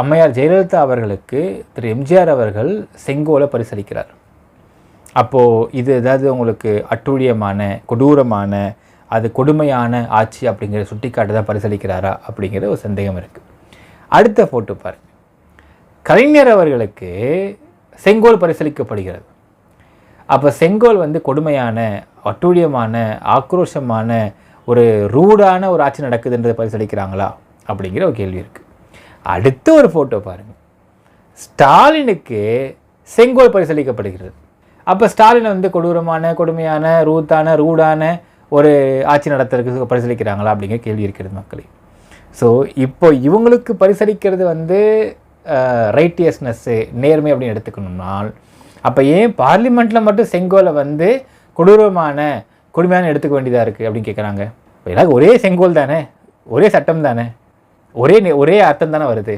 அம்மையார் ஜெயலலிதா அவர்களுக்கு திரு எம்ஜிஆர் அவர்கள் செங்கோலை பரிசளிக்கிறார். அப்போது இது ஏதாவது உங்களுக்கு அட்டூழியமான, கொடூரமான, அது கொடுமையான ஆட்சி அப்படிங்கிற சுட்டிக்காட்டு தான் பரிசளிக்கிறாரா அப்படிங்கிற ஒரு சந்தேகம் இருக்குது. அடுத்த ஃபோட்டோ பாருங்கள். கலைஞர் அவர்களுக்கு செங்கோல் பரிசளிக்கப்படுகிறது. அப்போ செங்கோல் கொடுமையான, அட்டூழியமான, ஆக்ரோஷமான, ஒரு ரூடான ஒரு ஆட்சி நடக்குதுன்றதை பரிசளிக்கிறாங்களா அப்படிங்கிற ஒரு கேள்வி இருக்குது. அடுத்த ஒரு ஃபோட்டோ பாருங்கள். ஸ்டாலினுக்கு செங்கோல் பரிசளிக்கப்படுகிறது. அப்போ ஸ்டாலின் கொடூரமான, கொடுமையான, ரூடான ஒரு ஆட்சி நடத்துறதுக்கு பரிசளிக்கிறாங்களா அப்படிங்கிற கேள்வி இருக்கிறது மக்களே. ஸோ இப்போ இவங்களுக்கு பரிசளிக்கிறது ரைட்டியஸ்னஸ்ஸு, நேர்மை அப்படின்னு எடுத்துக்கணும்னால், அப்போ ஏன் பார்லிமெண்ட்டில் மட்டும் செங்கோலை கொடுமையான எடுத்துக்க வேண்டியதாக இருக்குது அப்படின்னு கேட்குறாங்க. எல்லாரும் ஒரே செங்கோல் தானே, ஒரே சட்டம் தானே, ஒரே அர்த்தம் தானே வருது.